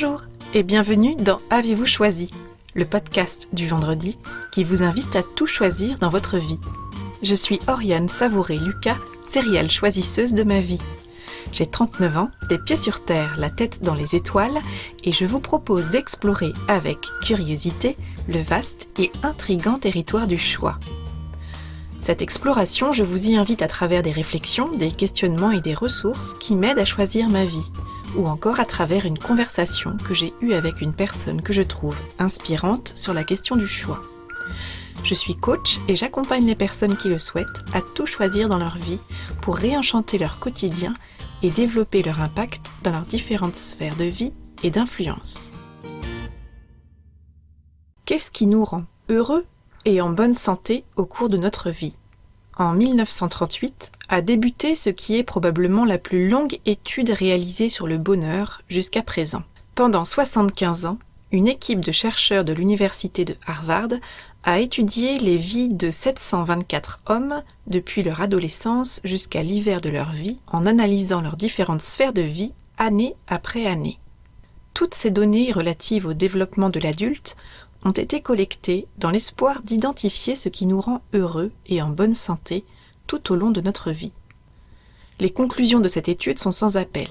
Bonjour et bienvenue dans Avez-vous choisi, le podcast du vendredi qui vous invite à tout choisir dans votre vie. Je suis Oriane Savouré-Lucas, céréale choisisseuse de ma vie. J'ai 39 ans, les pieds sur terre, la tête dans les étoiles, et je vous propose d'explorer avec curiosité le vaste et intrigant territoire du choix. Cette exploration, je vous y invite à travers des réflexions, des questionnements et des ressources qui m'aident à choisir ma vie, ou encore à travers une conversation que j'ai eue avec une personne que je trouve inspirante sur la question du choix. Je suis coach et j'accompagne les personnes qui le souhaitent à tout choisir dans leur vie pour réenchanter leur quotidien et développer leur impact dans leurs différentes sphères de vie et d'influence. Qu'est-ce qui nous rend heureux et en bonne santé au cours de notre vie ? En 1938 a débuté ce qui est probablement la plus longue étude réalisée sur le bonheur jusqu'à présent. Pendant 75 ans, une équipe de chercheurs de l'université de Harvard a étudié les vies de 724 hommes depuis leur adolescence jusqu'à l'hiver de leur vie en analysant leurs différentes sphères de vie année après année. Toutes ces données relatives au développement de l'adulte ont été collectées dans l'espoir d'identifier ce qui nous rend heureux et en bonne santé tout au long de notre vie. Les conclusions de cette étude sont sans appel.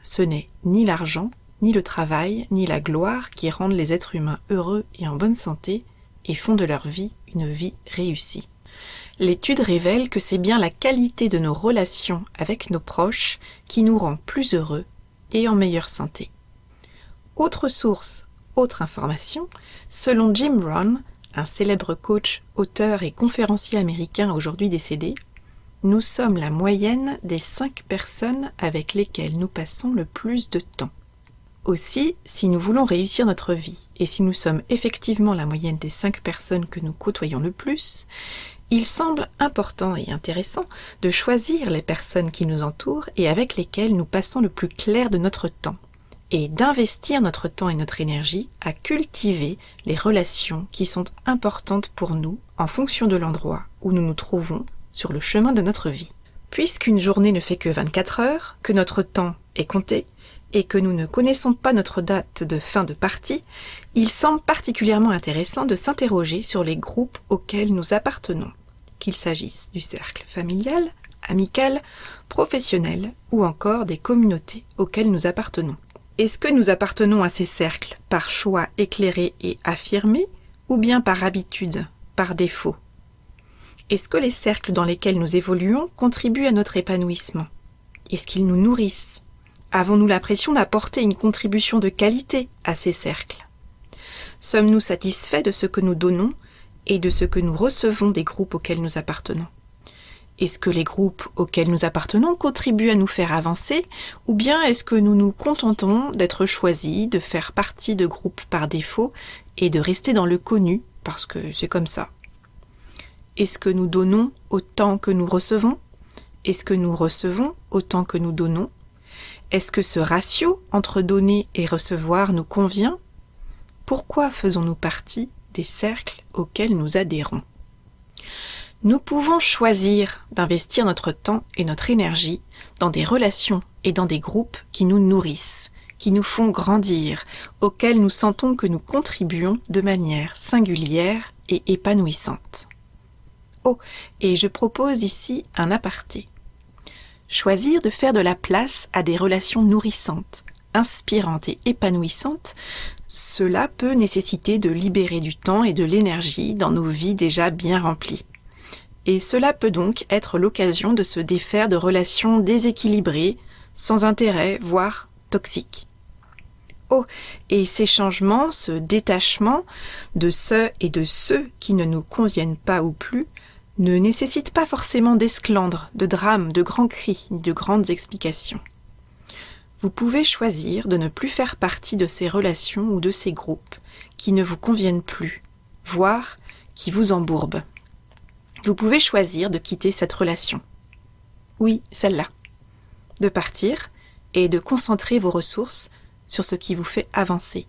Ce n'est ni l'argent, ni le travail, ni la gloire qui rendent les êtres humains heureux et en bonne santé et font de leur vie une vie réussie. L'étude révèle que c'est bien la qualité de nos relations avec nos proches qui nous rend plus heureux et en meilleure santé. Autre source, autre information, selon Jim Rohn, un célèbre coach, auteur et conférencier américain aujourd'hui décédé, nous sommes la moyenne des 5 personnes avec lesquelles nous passons le plus de temps. Aussi, si nous voulons réussir notre vie, et si nous sommes effectivement la moyenne des 5 personnes que nous côtoyons le plus, il semble important et intéressant de choisir les personnes qui nous entourent et avec lesquelles nous passons le plus clair de notre temps, et d'investir notre temps et notre énergie à cultiver les relations qui sont importantes pour nous en fonction de l'endroit où nous nous trouvons sur le chemin de notre vie. Puisqu'une journée ne fait que 24 heures, que notre temps est compté, et que nous ne connaissons pas notre date de fin de partie, il semble particulièrement intéressant de s'interroger sur les groupes auxquels nous appartenons, qu'il s'agisse du cercle familial, amical, professionnel ou encore des communautés auxquelles nous appartenons. Est-ce que nous appartenons à ces cercles par choix éclairé et affirmé ou bien par habitude, par défaut ? Est-ce que les cercles dans lesquels nous évoluons contribuent à notre épanouissement ? Est-ce qu'ils nous nourrissent ? Avons-nous l'impression d'apporter une contribution de qualité à ces cercles ? Sommes-nous satisfaits de ce que nous donnons et de ce que nous recevons des groupes auxquels nous appartenons ? Est-ce que les groupes auxquels nous appartenons contribuent à nous faire avancer ou bien est-ce que nous nous contentons d'être choisis, de faire partie de groupes par défaut et de rester dans le connu parce que c'est comme ça ? Est-ce que nous donnons autant que nous recevons ? Est-ce que nous recevons autant que nous donnons ? Est-ce que ce ratio entre donner et recevoir nous convient ? Pourquoi faisons-nous partie des cercles auxquels nous adhérons ? Nous pouvons choisir d'investir notre temps et notre énergie dans des relations et dans des groupes qui nous nourrissent, qui nous font grandir, auxquels nous sentons que nous contribuons de manière singulière et épanouissante. Oh, et je propose ici un aparté. Choisir de faire de la place à des relations nourrissantes, inspirantes et épanouissantes, cela peut nécessiter de libérer du temps et de l'énergie dans nos vies déjà bien remplies. Et cela peut donc être l'occasion de se défaire de relations déséquilibrées, sans intérêt, voire toxiques. Oh, et ces changements, ce détachement de ce et de ceux qui ne nous conviennent pas ou plus, ne nécessitent pas forcément d'esclandres, de drames, de grands cris, ni de grandes explications. Vous pouvez choisir de ne plus faire partie de ces relations ou de ces groupes qui ne vous conviennent plus, voire qui vous embourbent. Vous pouvez choisir de quitter cette relation. Oui, celle-là. De partir et de concentrer vos ressources sur ce qui vous fait avancer.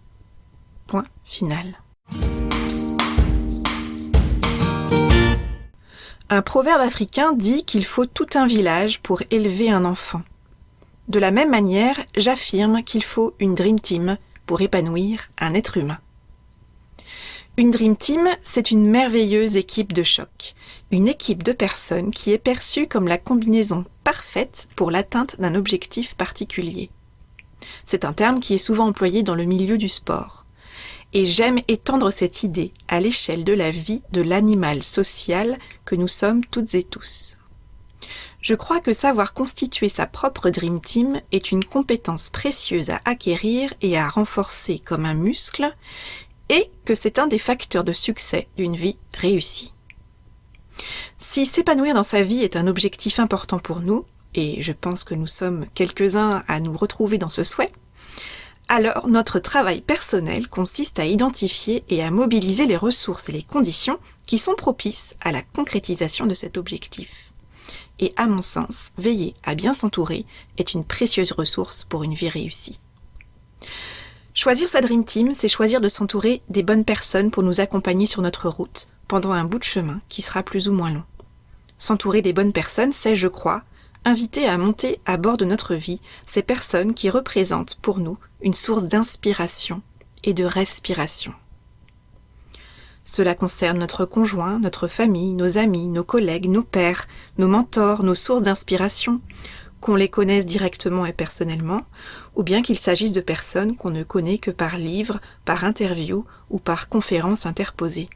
Point final. Un proverbe africain dit qu'il faut tout un village pour élever un enfant. De la même manière, j'affirme qu'il faut une Dream Team pour épanouir un être humain. Une Dream Team, c'est une merveilleuse équipe de choc, une équipe de personnes qui est perçue comme la combinaison parfaite pour l'atteinte d'un objectif particulier. C'est un terme qui est souvent employé dans le milieu du sport. Et j'aime étendre cette idée à l'échelle de la vie de l'animal social que nous sommes toutes et tous. Je crois que savoir constituer sa propre Dream Team est une compétence précieuse à acquérir et à renforcer comme un muscle, et que c'est un des facteurs de succès d'une vie réussie. Si s'épanouir dans sa vie est un objectif important pour nous, et je pense que nous sommes quelques-uns à nous retrouver dans ce souhait, alors notre travail personnel consiste à identifier et à mobiliser les ressources et les conditions qui sont propices à la concrétisation de cet objectif. Et à mon sens, veiller à bien s'entourer est une précieuse ressource pour une vie réussie. Choisir sa Dream Team, c'est choisir de s'entourer des bonnes personnes pour nous accompagner sur notre route pendant un bout de chemin qui sera plus ou moins long. S'entourer des bonnes personnes, c'est, je crois, inviter à monter à bord de notre vie ces personnes qui représentent pour nous une source d'inspiration et de respiration. Cela concerne notre conjoint, notre famille, nos amis, nos collègues, nos pairs, nos mentors, nos sources d'inspiration, qu'on les connaisse directement et personnellement, ou bien qu'il s'agisse de personnes qu'on ne connaît que par livre, par interview ou par conférence interposée.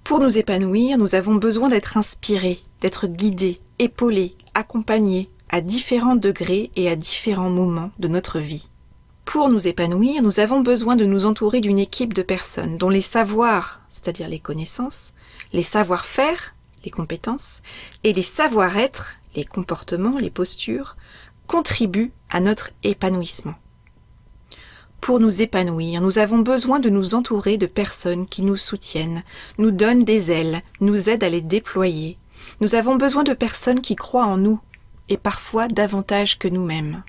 Pour nous épanouir, nous avons besoin d'être inspirés, d'être guidés, épaulés, accompagnés à différents degrés et à différents moments de notre vie. Pour nous épanouir, nous avons besoin de nous entourer d'une équipe de personnes dont les savoirs, c'est-à-dire les connaissances, les savoir-faire, les compétences, et les savoir-être, les comportements, les postures, contribuent à notre épanouissement. Pour nous épanouir, nous avons besoin de nous entourer de personnes qui nous soutiennent, nous donnent des ailes, nous aident à les déployer. Nous avons besoin de personnes qui croient en nous, et parfois davantage que nous-mêmes.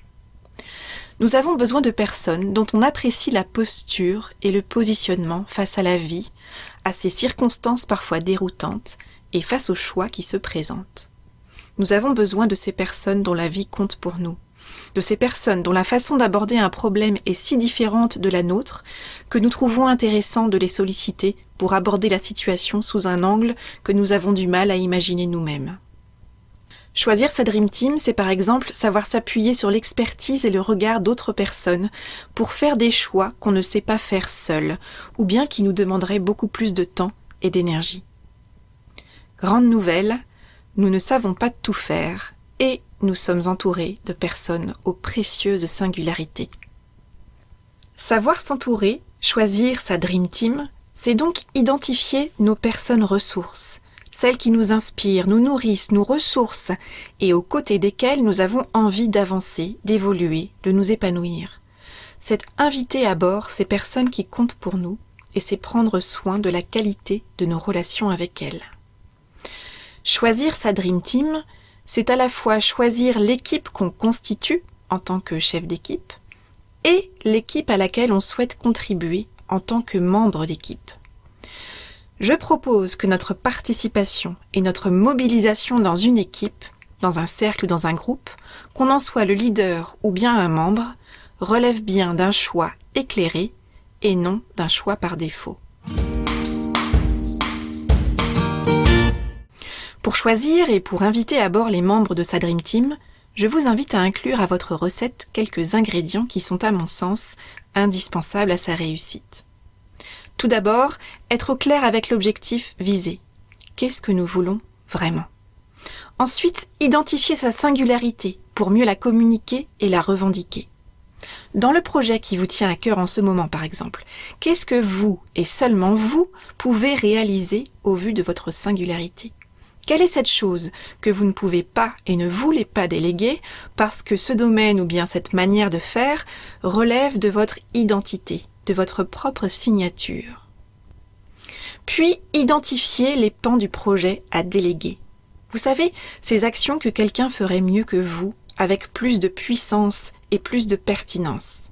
Nous avons besoin de personnes dont on apprécie la posture et le positionnement face à la vie, à ces circonstances parfois déroutantes et face aux choix qui se présentent. Nous avons besoin de ces personnes dont la vie compte pour nous, de ces personnes dont la façon d'aborder un problème est si différente de la nôtre que nous trouvons intéressant de les solliciter pour aborder la situation sous un angle que nous avons du mal à imaginer nous-mêmes. Choisir sa Dream Team, c'est par exemple savoir s'appuyer sur l'expertise et le regard d'autres personnes pour faire des choix qu'on ne sait pas faire seul, ou bien qui nous demanderaient beaucoup plus de temps et d'énergie. Grande nouvelle, nous ne savons pas tout faire et nous sommes entourés de personnes aux précieuses singularités. Savoir s'entourer, choisir sa Dream Team, c'est donc identifier nos personnes ressources, celles qui nous inspirent, nous nourrissent, nous ressourcent et aux côtés desquelles nous avons envie d'avancer, d'évoluer, de nous épanouir. C'est inviter à bord ces personnes qui comptent pour nous et c'est prendre soin de la qualité de nos relations avec elles. Choisir sa Dream Team, c'est à la fois choisir l'équipe qu'on constitue en tant que chef d'équipe et l'équipe à laquelle on souhaite contribuer en tant que membre d'équipe. Je propose que notre participation et notre mobilisation dans une équipe, dans un cercle ou dans un groupe, qu'on en soit le leader ou bien un membre, relève bien d'un choix éclairé et non d'un choix par défaut. Pour choisir et pour inviter à bord les membres de sa Dream Team, je vous invite à inclure à votre recette quelques ingrédients qui sont à mon sens indispensables à sa réussite. Tout d'abord, être au clair avec l'objectif visé. Qu'est-ce que nous voulons vraiment ? Ensuite, identifier sa singularité pour mieux la communiquer et la revendiquer. Dans le projet qui vous tient à cœur en ce moment, par exemple, qu'est-ce que vous, et seulement vous, pouvez réaliser au vu de votre singularité ? Quelle est cette chose que vous ne pouvez pas et ne voulez pas déléguer parce que ce domaine ou bien cette manière de faire relève de votre identité, de votre propre signature. Puis, identifiez les pans du projet à déléguer. Vous savez, ces actions que quelqu'un ferait mieux que vous, avec plus de puissance et plus de pertinence.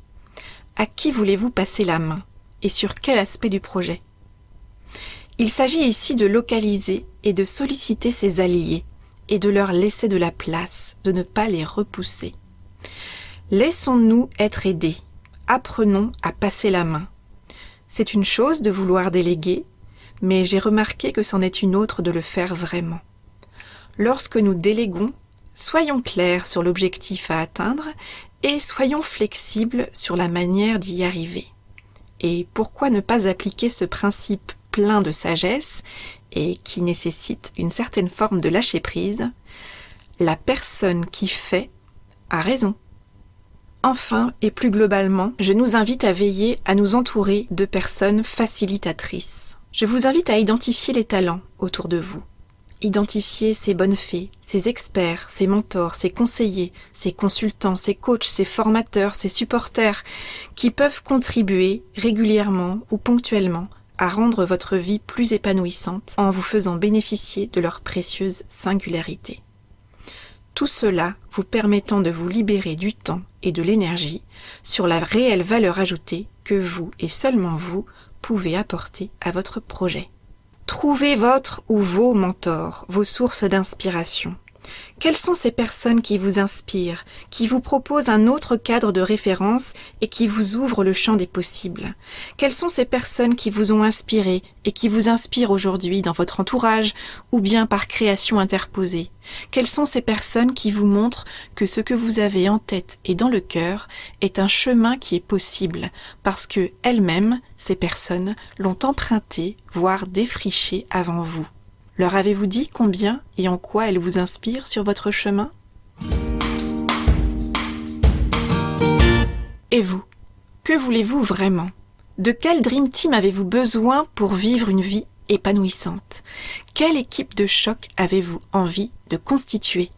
À qui voulez-vous passer la main et sur quel aspect du projet ? Il s'agit ici de localiser et de solliciter ses alliés et de leur laisser de la place, de ne pas les repousser. Laissons-nous être aidés. apprenons à passer la main. C'est une chose de vouloir déléguer, mais j'ai remarqué que c'en est une autre de le faire vraiment. Lorsque nous déléguons, soyons clairs sur l'objectif à atteindre et soyons flexibles sur la manière d'y arriver. Et pourquoi ne pas appliquer ce principe plein de sagesse et qui nécessite une certaine forme de lâcher-prise ? La personne qui fait a raison. Enfin, et plus globalement, je nous invite à veiller à nous entourer de personnes facilitatrices. Je vous invite à identifier les talents autour de vous. Identifier ces bonnes fées, ces experts, ces mentors, ces conseillers, ces consultants, ces coachs, ces formateurs, ces supporters qui peuvent contribuer régulièrement ou ponctuellement à rendre votre vie plus épanouissante en vous faisant bénéficier de leur précieuse singularité. Tout cela vous permettant de vous libérer du temps et de l'énergie sur la réelle valeur ajoutée que vous et seulement vous pouvez apporter à votre projet. Trouvez votre ou vos mentors, vos sources d'inspiration. Quelles sont ces personnes qui vous inspirent, qui vous proposent un autre cadre de référence et qui vous ouvrent le champ des possibles? Quelles sont ces personnes qui vous ont inspiré et qui vous inspirent aujourd'hui dans votre entourage ou bien par création interposée? Quelles sont ces personnes qui vous montrent que ce que vous avez en tête et dans le cœur est un chemin qui est possible parce que elles-mêmes, ces personnes, l'ont emprunté, voire défriché avant vous? Leur avez-vous dit combien et en quoi elles vous inspirent sur votre chemin? Et vous, que voulez-vous vraiment? De quel Dream Team avez-vous besoin pour vivre une vie épanouissante? Quelle équipe de choc avez-vous envie de constituer?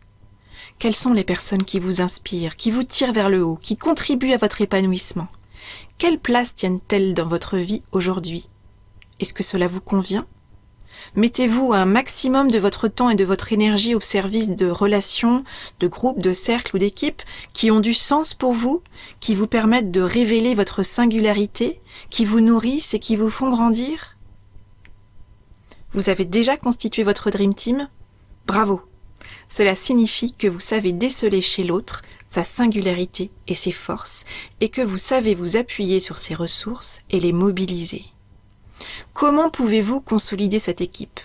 Quelles sont les personnes qui vous inspirent, qui vous tirent vers le haut, qui contribuent à votre épanouissement? Quelle place tiennent-elles dans votre vie aujourd'hui? Est-ce que cela vous convient? Mettez-vous un maximum de votre temps et de votre énergie au service de relations, de groupes, de cercles ou d'équipes qui ont du sens pour vous, qui vous permettent de révéler votre singularité, qui vous nourrissent et qui vous font grandir? Vous avez déjà constitué votre Dream Team? Bravo! Cela signifie que vous savez déceler chez l'autre sa singularité et ses forces et que vous savez vous appuyer sur ses ressources et les mobiliser. Comment pouvez-vous consolider cette équipe?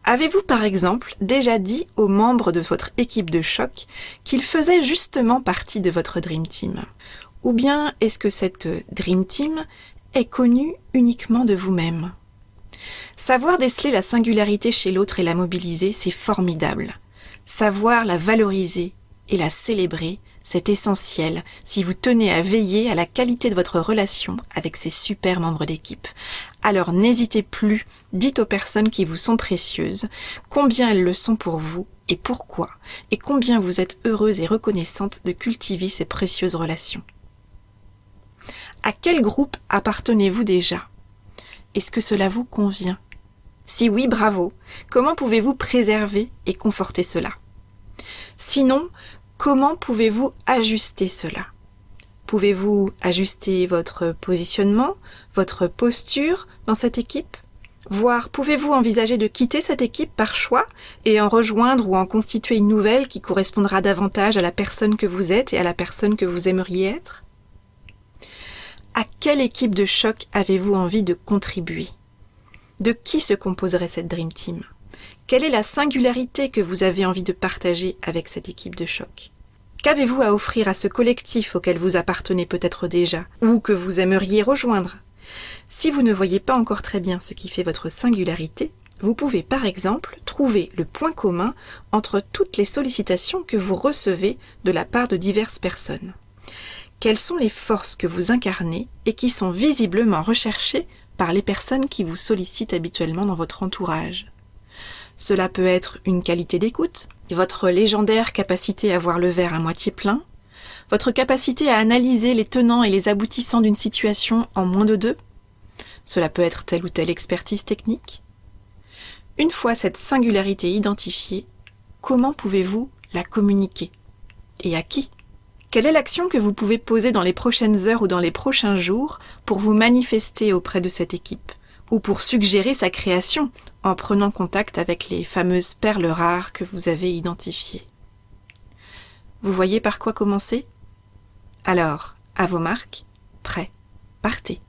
Avez-vous par exemple déjà dit aux membres de votre équipe de choc qu'ils faisaient justement partie de votre Dream Team? Ou bien est-ce que cette Dream Team est connue uniquement de vous-même? Savoir déceler la singularité chez l'autre et la mobiliser, c'est formidable. Savoir la valoriser et la célébrer, c'est essentiel si vous tenez à veiller à la qualité de votre relation avec ces super membres d'équipe. Alors n'hésitez plus, dites aux personnes qui vous sont précieuses combien elles le sont pour vous et pourquoi, et combien vous êtes heureuse et reconnaissante de cultiver ces précieuses relations. À quel groupe appartenez-vous déjà? Est-ce que cela vous convient? Si oui, bravo. Comment pouvez-vous préserver et conforter cela? Sinon, comment pouvez-vous ajuster cela? Pouvez-vous ajuster votre positionnement, votre posture dans cette équipe? Voire pouvez-vous envisager de quitter cette équipe par choix et en rejoindre ou en constituer une nouvelle qui correspondra davantage à la personne que vous êtes et à la personne que vous aimeriez être? À quelle équipe de choc avez-vous envie de contribuer? De qui se composerait cette Dream Team? Quelle est la singularité que vous avez envie de partager avec cette équipe de choc? Qu'avez-vous à offrir à ce collectif auquel vous appartenez peut-être déjà, ou que vous aimeriez rejoindre? Si vous ne voyez pas encore très bien ce qui fait votre singularité, vous pouvez par exemple trouver le point commun entre toutes les sollicitations que vous recevez de la part de diverses personnes. Quelles sont les forces que vous incarnez et qui sont visiblement recherchées par les personnes qui vous sollicitent habituellement dans votre entourage? Cela peut être une qualité d'écoute, votre légendaire capacité à voir le verre à moitié plein, votre capacité à analyser les tenants et les aboutissants d'une situation en moins de deux. Cela peut être telle ou telle expertise technique. Une fois cette singularité identifiée, comment pouvez-vous la communiquer? Et à qui? Quelle est l'action que vous pouvez poser dans les prochaines heures ou dans les prochains jours pour vous manifester auprès de cette équipe, ou pour suggérer sa création en prenant contact avec les fameuses perles rares que vous avez identifiées? Vous voyez par quoi commencer? Alors, à vos marques, prêt, Partez!